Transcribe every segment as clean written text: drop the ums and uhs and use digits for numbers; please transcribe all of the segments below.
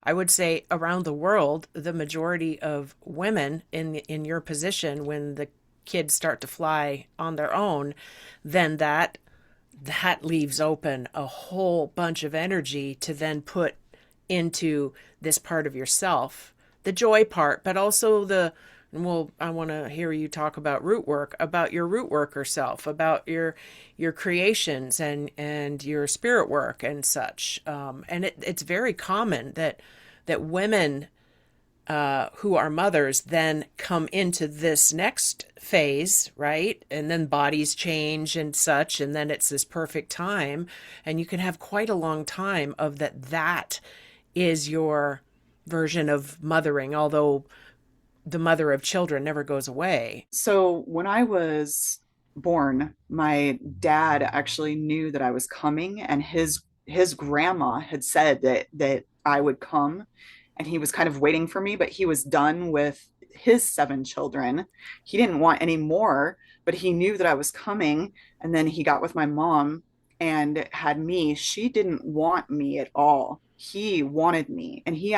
I would say around the world, the majority of women in your position, when the kids start to fly on their own, then that leaves open a whole bunch of energy to then put into this part of yourself, the joy part, but also well, I want to hear you talk about root work, about your root worker self, about your creations and your spirit work and such. And it's very common that women who are mothers then come into this next phase, right? And then bodies change and such, and then it's this perfect time, and you can have quite a long time of that is your version of mothering, although the mother of children never goes away. So when I was born, my dad actually knew that I was coming, and his grandma had said that I would come, and he was kind of waiting for me, but he was done with his seven children. He didn't want any more, but he knew that I was coming, and then he got with my mom and had me. She didn't want me at all. He wanted me, and he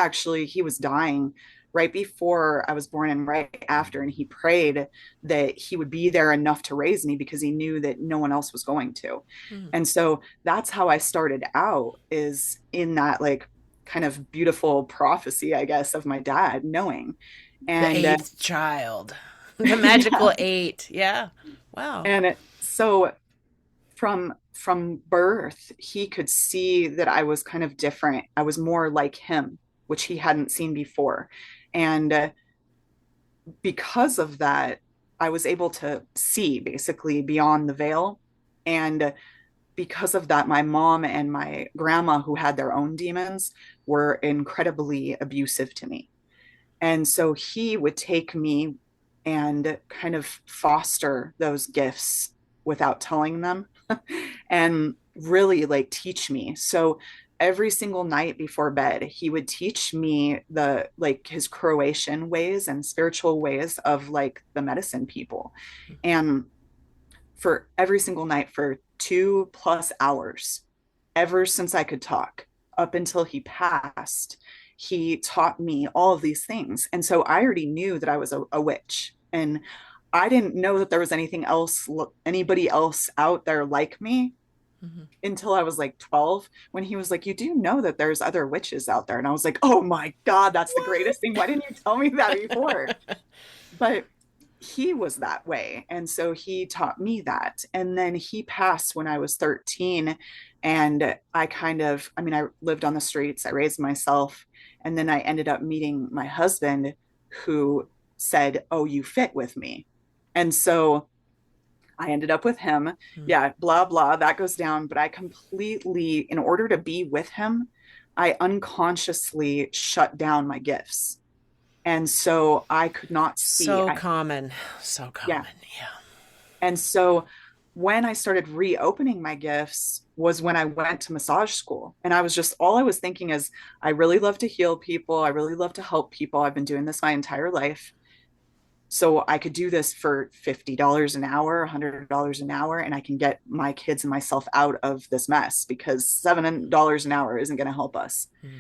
was dying right before I was born and right after. And he prayed that he would be there enough to raise me because he knew that no one else was going to. Mm. And so that's how I started out, is in that like kind of beautiful prophecy, I guess, of my dad knowing. The And eighth child, the yeah. magical eight. Yeah. Wow. So from birth, he could see that I was kind of different. I was more like him, which he hadn't seen before. And because of that, I was able to see basically beyond the veil. And because of that, my mom and my grandma, who had their own demons, were incredibly abusive to me. And so he would take me and kind of foster those gifts without telling them and really like teach me. So every single night before bed, he would teach me the like his Croatian ways and spiritual ways of like the medicine people. And for every single night for 2+ hours, ever since I could talk up until he passed, he taught me all of these things. And so I already knew that I was a witch. And I didn't know that there was anybody else out there like me Mm-hmm. until I was like 12, when he was like, "You do know that there's other witches out there?" And I was like, "Oh my God, that's the greatest thing. Why didn't you tell me that before?" But he was that way. And so he taught me that. And then he passed when I was 13. And I mean, I lived on the streets, I raised myself. And then I ended up meeting my husband, who said, "Oh, you fit with me." And so I ended up with him. Mm. Yeah, blah, blah, that goes down. But I completely, in order to be with him, I unconsciously shut down my gifts. And so I could not see. So common. So Yeah. common. Yeah. And so when I started reopening my gifts was when I went to massage school. And all I was thinking is, I really love to heal people. I really love to help people. I've been doing this my entire life. So I could do this for $50 an hour, $100 an hour, and I can get my kids and myself out of this mess, because $7 an hour isn't going to help us. Mm.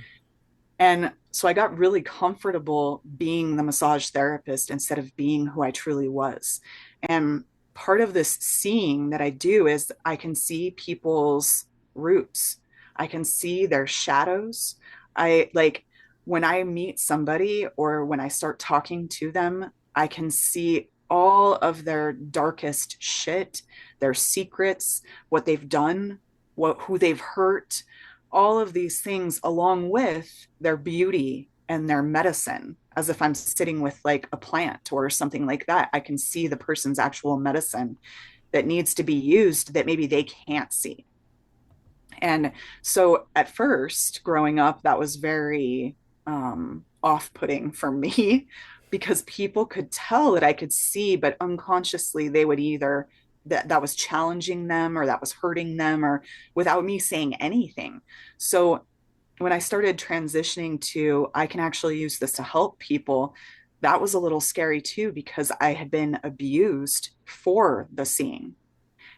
And so I got really comfortable being the massage therapist instead of being who I truly was. And part of this seeing that I do is I can see people's roots, I can see their shadows. I like when I meet somebody or when I start talking to them, I can see all of their darkest shit, their secrets, what they've done, who they've hurt, all of these things, along with their beauty and their medicine. As if I'm sitting with like a plant or something like that, I can see the person's actual medicine that needs to be used that maybe they can't see. And so at first, growing up, that was very off putting for me because people could tell that I could see, but unconsciously they would either that was challenging them or that was hurting them, or without me saying anything. So when I started transitioning to, I can actually use this to help people, that was a little scary too, because I had been abused for the seeing.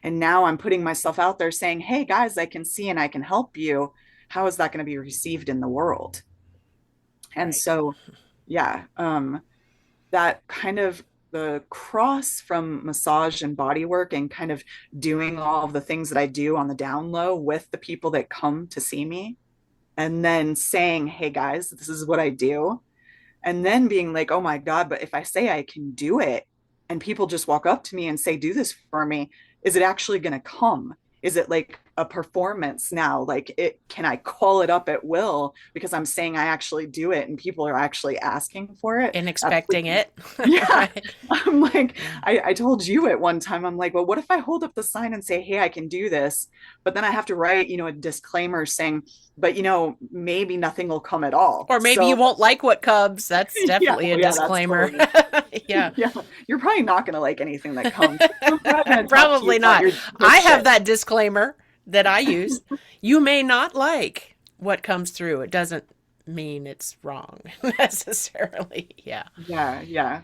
And now I'm putting myself out there saying, "Hey guys, I can see and I can help you." How is that going to be received in the world? And Right. so, yeah, that kind of the cross from massage and body work and kind of doing all of the things that I do on the down low with the people that come to see me, and then saying, hey guys, this is what I do, and then being like, oh my God, but if I say I can do it and people just walk up to me and say, do this for me, is it actually going to come? Is it like a performance now? Like, it can I call it up at will because I'm saying I actually do it and people are actually asking for it? And That's expecting it. yeah. Right. I'm like, Yeah. I told you at one time, I'm like, well, what if I hold up the sign and say, hey, I can do this? But then I have to write, a disclaimer saying, but maybe nothing will come at all. Or maybe you So won't like what comes. That's yeah, definitely a well, yeah, that's disclaimer. totally. Yeah. Yeah, you're probably not going to like anything that comes. I'm probably going to talk to you Probably about not. your I good have shit. that disclaimer that I use. You may not like what comes through. It doesn't mean it's wrong necessarily. Yeah. Yeah, yeah.